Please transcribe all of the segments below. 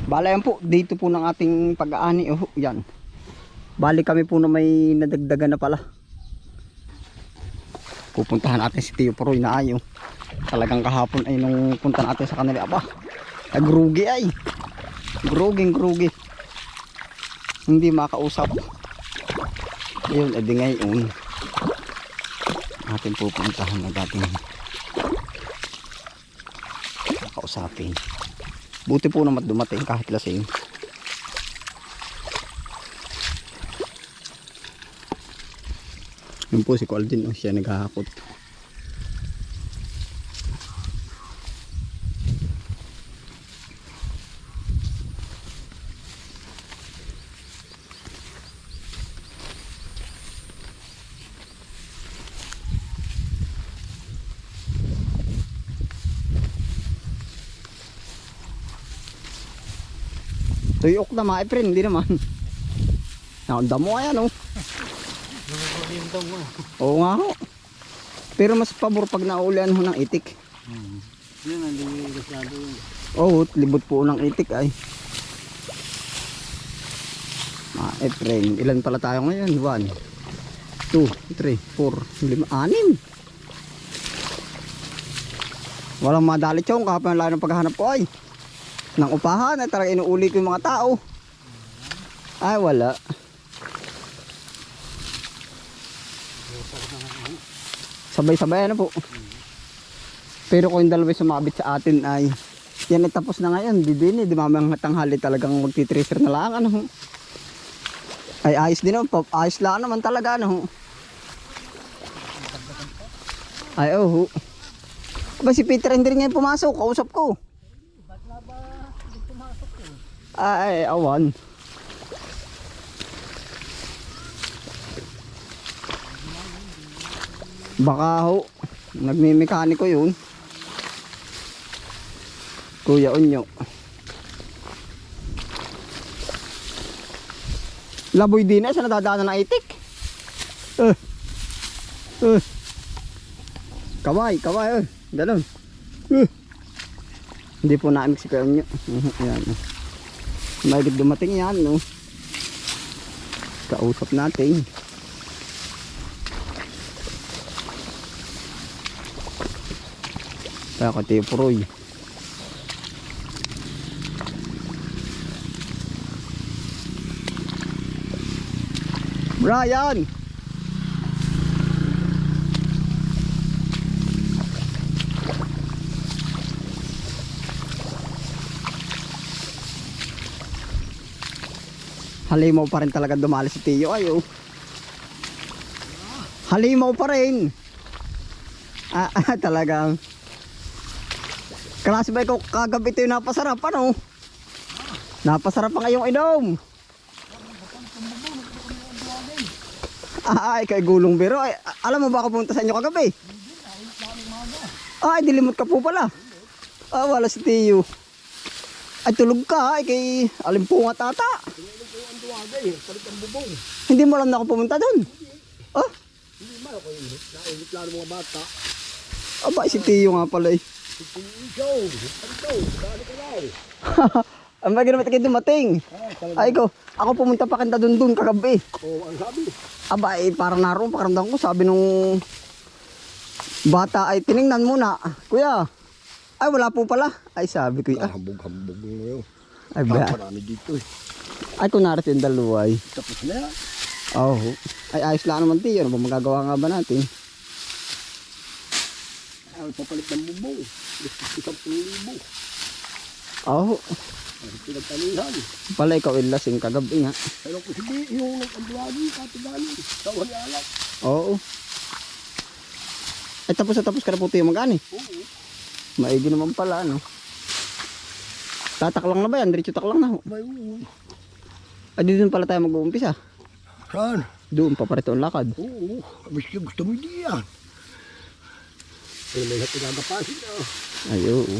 Bala yan po, dito po ng ating pag-aani. Oh, yan. Bali kami po na may nadagdagan na pala. Pupuntahan natin si Tio Poroy na ayo. Talagang kahapon ay nung punta natin sa kanila. Aba, nagrugi ay. Grugi. Hindi makausap. Ayun, edi ngayon. Ating pupuntahan na dating makausapin. Buti po naman dumating kahit lasing. Yun po si Coldin, oh, siya naghahakot. Tuyok na mga friend, hindi naman. Nakanda mo ayan, oh. Oo nga ho. Pero mas pabor pag naulian ho ng itik. Yun, hindi masyado yun. Oo, libot po ng itik ay. Mga friend, ilan pala tayo ngayon? 1, 2, 3, 4, 5, 6. Walang madali chong, kapag lang ng paghahanap ko ay. Nang upahan ay talaga inuuli ko yung mga tao. Ay wala. Sabay-sabay ano po. Pero kung yung dalawa sumabit sa atin ay yan ay tapos na ngayon. Di din eh. Di mamayang tanghali talagang magti-tracer na lang ano. Ay ayos din oh. Ayos lang naman talaga ano. Ay oh. Ba si Peter hindi rin ngayon pumasok. Kausap ko. Ay, awan. Baka ho, nagmimekaniko yun. Kuya Onyo. Laboy din eh, sa nadadaanan ng itik. Kaway, ganun. Hindi po naamig si Kuya Onyo. Yan. Mahilig dumating yan, no? Kausap natin. Kaya ka Tio Poroy. Brian! Halimaw pa rin talaga dumali si Tio ay oh. Halimaw pa rin. Talagang klase ba ikaw kagabi ito yung napasarap ano? Napasarap pa ngayong inom. Ay kay gulong biro ay, alam mo ba ako pumunta sa inyo kagabi? Ay dilimot ka po pala. Wala si Tio. Ay tulog ka ay kay alimpunga tata. Hindi mo alam na ako pumunta doon. Oh? Hindi man ako init. Nainit lang ng mga bata. Aba si Tio nga pala eh. Si Tio, dali ka daw. Ang bagay naman kayo dumating. Ay ko, ako pumunta pa kanta doon kagabi. Oo, ang sabi. Aba eh, parang naroon pakaramdam ko. Sabi nung bata ay tiningnan muna. Kuya, ay wala po pala. Ay sabi ko, Hambog-hambog mo yun. ay ba? Marami dito eh. Ay kunwari yung dalawa ay. Tapos na yan. Oo. Ay ayos lang naman Tio. Ano ba magagawa nga ba natin? Ay, papalit ng bubong. 10,000. Oo. Ay, pinagtanihan. Pala ikaw ilasing kagabi nga. Pero kung hindi, yung nag-ambuagi, katiganin. Tawa ni alak. Oo. Ay tapos ka na po Tio mag-ani. Oo. Maigi naman pala ano. Tatak lang na ba yan? Diretso tak lang na ho. May uwi. Ay doon pala tayo mag-uumpisa. Saan? Doon pa parito ang lakad. Oo. Gusto mo diyan. Ay, may pinagapasin na. Ay oo.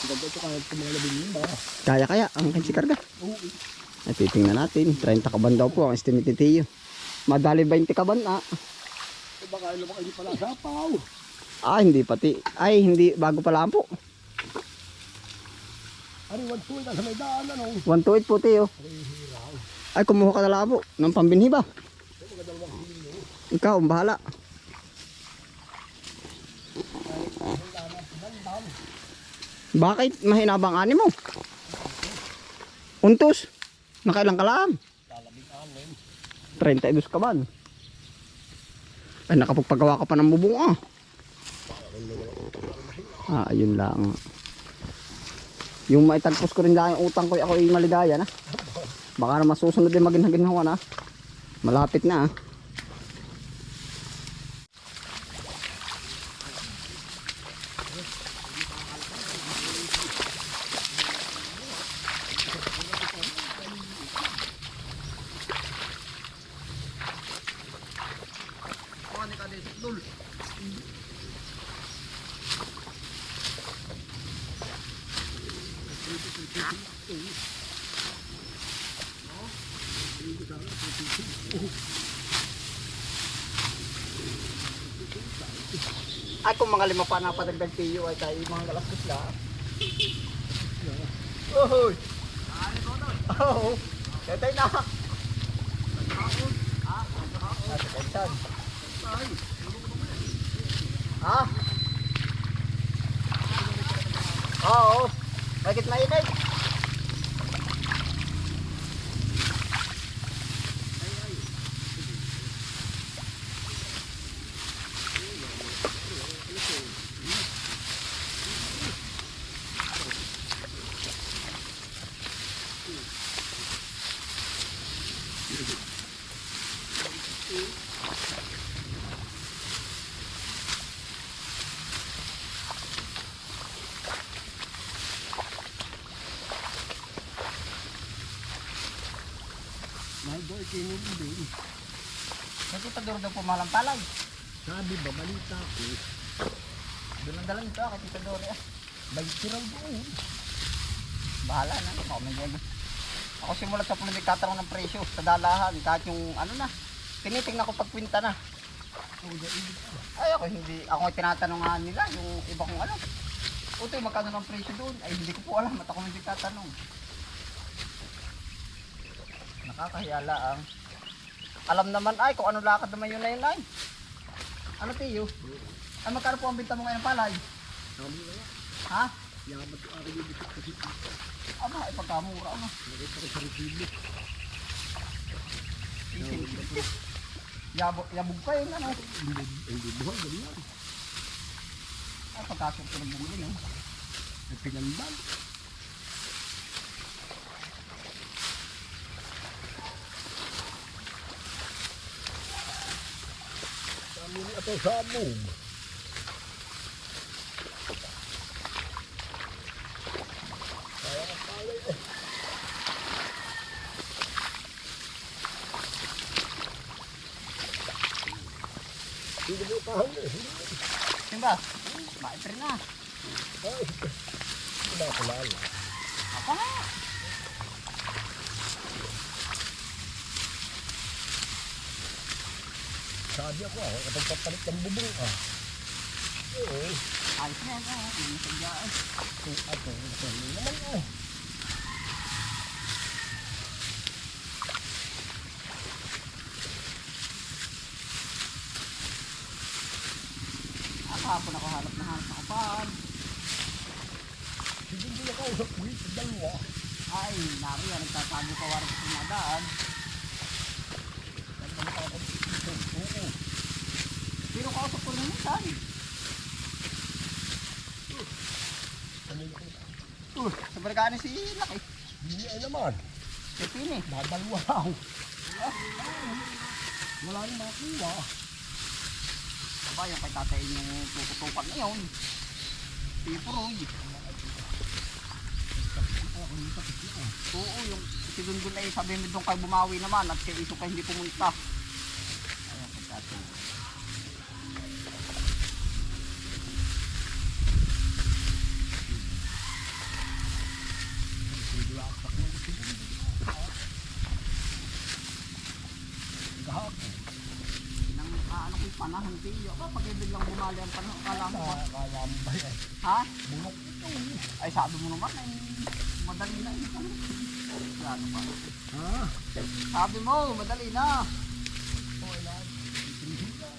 Ganda ito kahit sa mga labing ba? Kaya ang kinsi karga. Oo. Ay titingnan natin. 30 kaban daw po ang estimate ni Tio. Madali 20 kaban ah. Baka naman kayo pala sapaw. Ah, hindi pati. Ay, hindi. Bago pa lang po. Ari, 1-2 na sa may daan, ano? 128 po, Teo. Ay, kumuha ka na lang po. Ng pambinhi ba? Ikaw, ang bahala. Bakit? Mahina bang ani mo? Untos. Nakailang ka lang? 32 ka ba? Ay, nakapagpagawa ka pa ng bubong ah. Ah, ayun lang. Yung maitagpos ko rin lang yung utang ko, ako yung maligaya na. Baka na masusunod din maging-ginhawa na. Malapit na ah. Ay, kung mga 5 pa napadagdag tiyo ay tayo mga galastos lang. Ohoy! Oo! Tetay na! Nasa kansan. Ha? Oo! Bakit mainit? Mahal doon, kinuli din. Nagkitaguro daw po malang palay. Sabi ba, balita ko, Doon ang dalang ito, kay Tita Dore. bagti raw doon. Bahala na, ako medyo. Ako simulat sa pulo nagtatanong ng presyo sa dalahan, kahit yung ano na. Tinitingnan ko pag kwinta na. Ay ako hindi, ako ay tinatanong nga nila yung iba kong ano. Utoy, magkano ng presyo doon? Ay hindi ko po alam, at ako hindi tatanong. Nakakahiya lang. Alam naman ay kung ano lakad naman yun na yun ay. Ano tiyo? Ay magkano po ang binta mo ngayon ng palay? Sabi nga, Ha? yaman ko ako yung bisik kasi Aba, ay pagkamura ano. nakita ko sa resibo. Yabog pa yun ano. Hindi buhay, ganyan. Ay pagkasok ko ng bumili no. Ay pinandan. Sabi niya ito sabog. Kaya ang palay eh. Hindi mo tahan eh. Simba, maipre na. Ay, hindi na ako lala. Apa nga? Sabi ako kapag papalit ng bubong Oo. Ayos na yan ah. Hindi na sadyaan. Ako, hindi naman Kahapon ako hanap na kapaan. Sige, hindi na kausap ko sa dalawa. Ay, nari yan. Nagtatago ka warin sa sumadaan. Oo. Pero kausap ko rin minsan. Sa bargaan si Laki. Hindi ay naman. Si Pini. Dadalwaw. Wala nang makuha. Aba, yung kay tatay yung tututukan na yun. Pipuroy. Oo, yung si Dundun ay sabi mo doon kay bumawi naman at kay Iso kay hindi pumunta. Ayan kay tatay. Nang ano ko yung panahon tiyo. Ba, pag biglang bumali ang panahon, akala mo ba? Akala mo ba yan? Ha? Bunok ito. Ay, sabi mo naman, ay madali na ito. Ano pa? Ha? Sabi mo, madali na. Okay lang. Titilihin lang.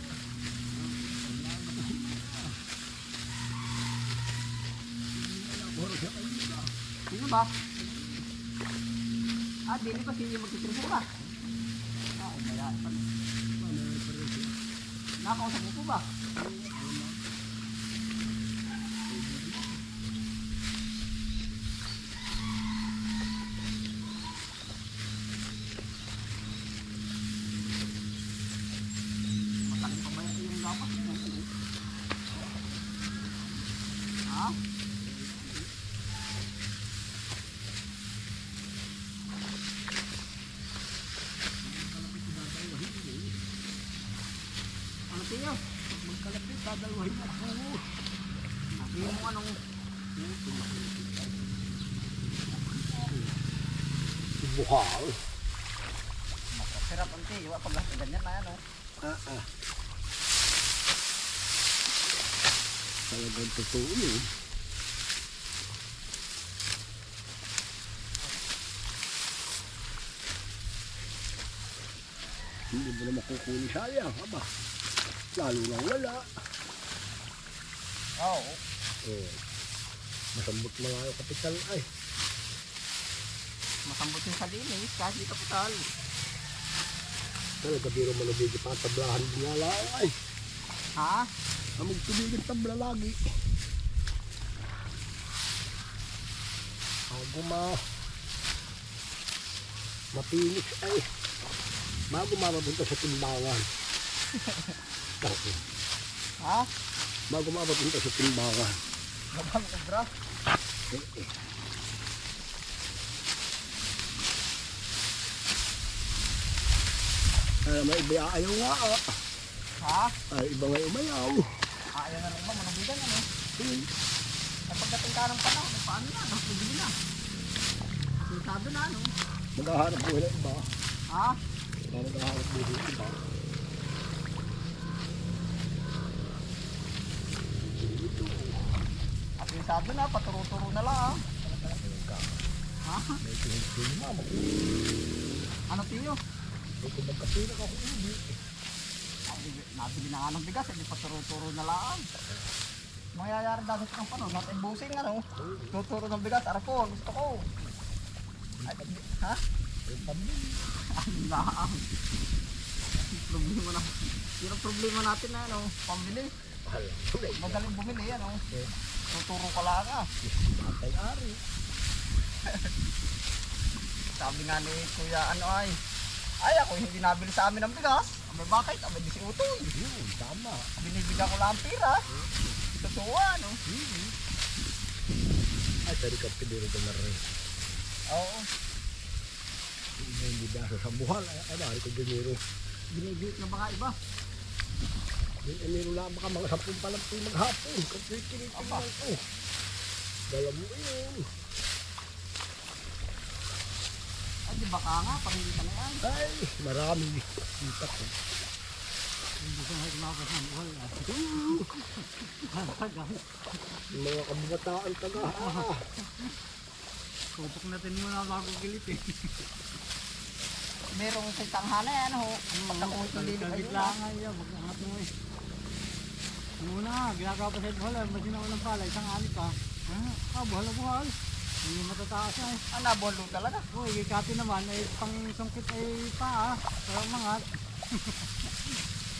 Sino ba? Ah, dili ba sino yung magtitriso ba? Ah, kaya pala. Nakausap mo po ba? Mataling pa ba yung gapas? Ha? Ano tiyo? Magkalapit, dadalwahin ako. Sabi mo anong Buhal. masarap ang tiyo. Pag ganyan na ano. Talagang totoo yun. Hindi mo na makukunin sayang, aba. Lalo na wala. Oo. Eh, masambot na nga yung kapital ay. Masambot yung salinis kahit di kapital. Talaga biro malubigi pa tablahan din nga lang ay. Ha? Amog tubigin tabla lagi. Bago mapinis ay. Bago mapunta sa timbangan. Kasi, Ha? bago mapunta sa timbangan. Mabang obra? May iba ayaw nga Ha? Ay, iba nga umayaw. Ayaw na rin ba? Manubigan ano? Hmm. At pagdating ka ng panahon, paano na? Nakabili na. Sintado na ano? Maghahanap buhay ng iba. Ha? Maghahanap buhay ng iba. Ito. At sintado na, paturo-turo na lang. Ha? May tingin na. Ano tiyo? Ito magkapila ka kung ubi. Nabili na nga ng bigas, hindi paturo-turo na lang. Mangyayari dahil sa panahon, natin busing ano? Tuturo ng bigas, arapon, gusto ko. Ay, ha? Yung pambili. Ano lang. Problema na. Yun ang problema natin na ano, pambili. Alam ko na ito. Madaling bumili ano. Tuturo ka lang ah. Matay ari. Sabi nga ni Kuya ano ay ako hindi nabili sa amin ng bigas. Abay bakit? Abay di si Utoy. Yun, tama. Binibigyan ko lang ang pira. Totoo ano. Ay, tari ka pidiro ka na rin. Oo. Hindi ba sa buhal? Ay, nari ko dinero. Binibigyan na baka iba. Dinero lang baka mga 10 pa lang po maghapon. Kasi kinitin lang ko. Dala mo yun. Ay di baka nga, pamili ka na yan. Ay, marami. Kita ko. Hindi ka nagmabas ng buhal ah. Yung mga kabataan taga. Kupok natin muna bago gilit eh. Merong sitanghala yan ho. Pagkakulit ng lilit ay lang. Ayaw, mag-angat mo eh. Muna, ginagawa pa sa buhal, masinaw ng pala, isang ani pa. Buhal na buhal. Hindi matataas na eh. Ah, nabolo talaga. O, ikikati naman, ay pang sungkit ay paa. Parang mangat.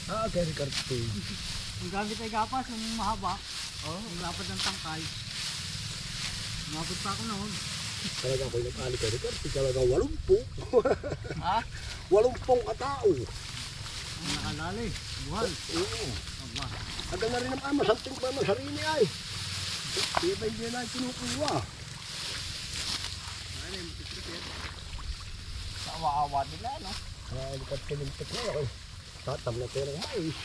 Kaya karto. Ang gamit ay gapas, yung mahaba. Yung lapad ng tangkay. Umabot pa ako noon. Talaga ako'y nag-ali kay Ricardo. Talaga 80. Ha? 80 katao. Ang nakalali, buhal. Oo. Aba, Aga na rin naman, masanting pa naman sarili ay. Iba hindi na kinukuha. Awa-awa nila no. Likad ko ng tekno ako. Tatam na tayo ng mais.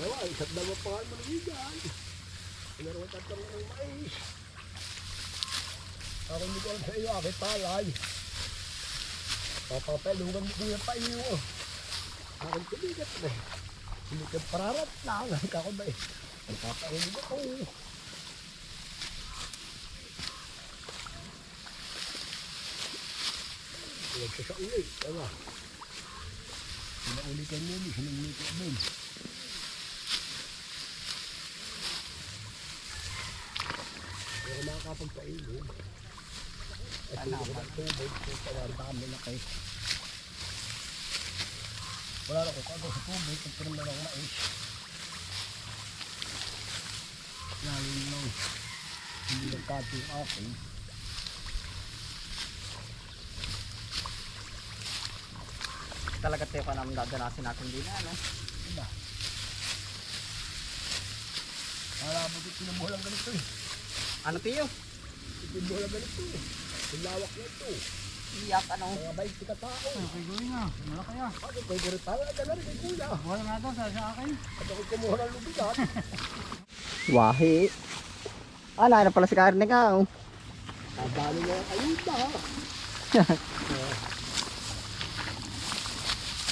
Ewa, isa't dalawa pa nga maluwigan. Inaroon tatam na ng mais. Ako hindi ko alam sa iyo, aking palay. Papapelugan mo kuya pa iyo. Akin tumigat na eh. Hindi ka pararat na. Kako ba eh. Ang papainin ako. Huwag siya sa uli. Tama. Sinauli ka niyo. Sinangli ka din. Pero makakapagpailog. At hindi ko ng tubig. Kung dami na kayo. Wala na ko kagaw sa tubig. Pagkaroon na ng mais. Lalo lang. Hindi nagkati yung akin. Talaga tayo pa naman dadanasin natin din ano. Diba? Wala mo ito pinabuhalang ganito eh. Ano tiyo? Pinabuhalang ganito eh. Yung lawak na ito. Iyak ano. Mga 20 ka tao. Ay, kay Goy na. Malaki ah. Ano kay Gurit pala? Dala rin kay Kuya. Buhay nga daw sa akin. At ako kumuha ng lubigat. Wahi. Ala na pala si Karne ka. Oh. Nadali na yung ayuda.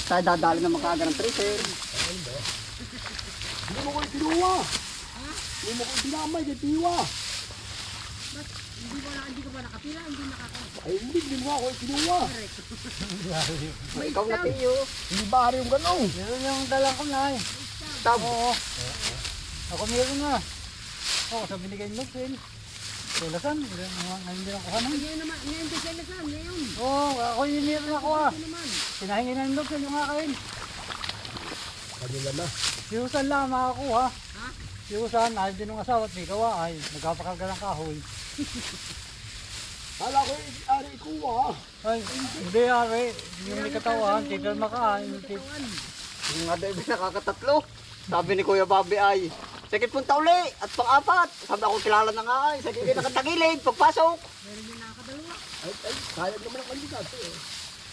Tayo dadali na makaga ng tracer. Ano ba? Hindi mo ko yung tinuwa. Hindi mo ko yung dinamay kay Tiwa. Hindi ka ba nakapila? Hindi nakakain. Ay hindi mo ako yung tinuwa. Ikaw na tiyo. Hindi ba rin yung gano'n? Meron yung dala ko na eh. Tab. Oo. Ako meron na. Oo, sa binigay ng Lupin. Kailasan, ngayon din ako kanan. Ngayon naman, ngayon din sila saan, ngayon. Oo, ako yung meron ako ah. Ito naman. Pinahingi ng Lupin yung akin. Kanila na. Siusan lang makakuha. Ha? Siusan, ayaw din ng asawa at may gawa ay magkapakagal ng kahoy. Hala ko yung ari ikuha. Ay, hindi ari. Yung may katawan, titil makaan. Yung nga daw nakakatatlo. Sabi ni Kuya Bobby ay, sakit punta uli at pang-apat. Sabi ako kilala na nga ay, sakit nakatagilid, pagpasok. Meron din nakakadalawa. Ay, sayang naman ang kandidato eh.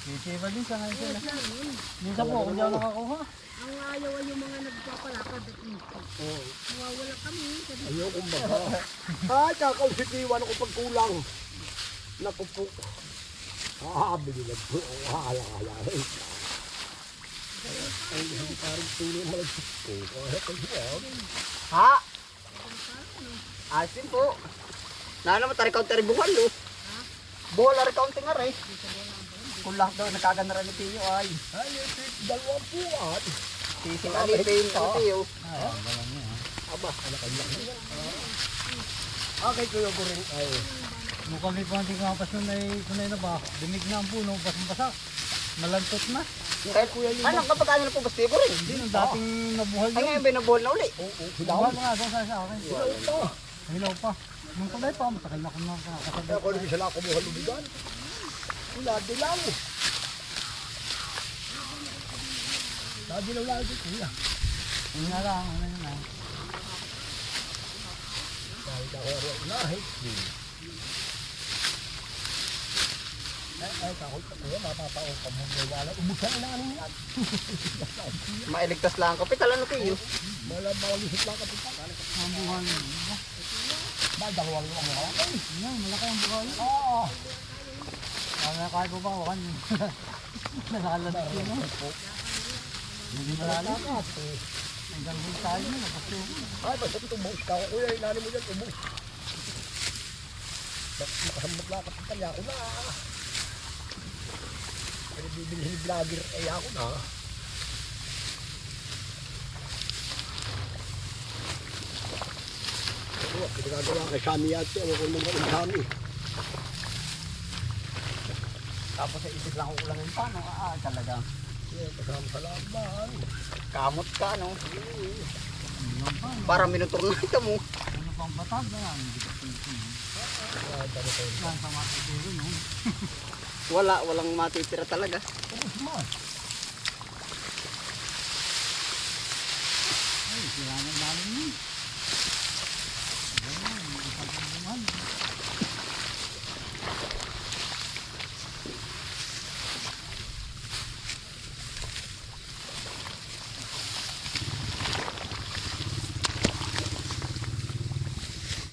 Sisiba din sa ngayon sila. Yan, yun. Minsan po, kung di ako nakakuha. Ang ayaw ay yung mga nagpapalakad at Oo. nawawala kami. Sabi, Ayaw kong baga. Ay, kakausitiwan ako pagkulang. Naku po. Binilag po ang hala-hala. Ay, hindi parang tuloy malagpit ko. Kaya kaya. Ha? Asin po. Na naman tari counter buhal lo. Buhal ari counting ari. Kung lahat daw nakaganda rin ni Tiyo ay. Ay, dalawang puwan. Sising alipin ang Tiyo. Ah, galang niya. Aba, anak ang laki. Okay, kuya ko rin. Ay, Mukhang may panting kapas nun ay kunay na ba? Dumig na ang puno, basang-basak. Malantot na. Kahit kuya yun. Ano kapag ano na po basti ko rin. Hindi, nung dating nabuhal Ay yun. ngayon binabuhal na uli. oo, Nabuhal hilaw. nga daw sa akin. Ito. Hilaw pa. Nung kulay pa, matagal na kung nakakasabi. Kaya ko rin sila kumuha lubigan. Wala, dilaw. Nadilaw lang ito, kuya. Yun nga lang, ano yun ah. Dahil ako rin unahin. Ay, takot ka kuya, mapapao ka mo. Wala, umusan na ano yan. Mailigtas lang kapital ano Tiyo. Malisip lang ka pita. Ang buhal yun. Ba, dalawang lang ako. Ay, Yan, malaki ang buhal. oo. Kaya kahit pa ba, wakan yun. Nakalantot yun no? Hindi malalim. Hanggang hul tayo yun, napasto ko. Ay, basta tumuhos ka ako kuya. Inanin mo dyan, tumuhos. Makasambot lang ka pita niya ako na. Ay, bibili ni vlogger ay ako na. Oo, pinagagawa kay Sammy yate. Ako kung mga Sammy. Tapos sa isip lang ko lang yung paano. Talagang Yeah, kasama sa laban. kamot ka no. Ano pa? Para minutor na ito mo. Ano pang batag na yan? Hindi ka pinsin. Ah, tama tayo. Yan, sa mga siguro no? Walang matitira talaga. Ubus man.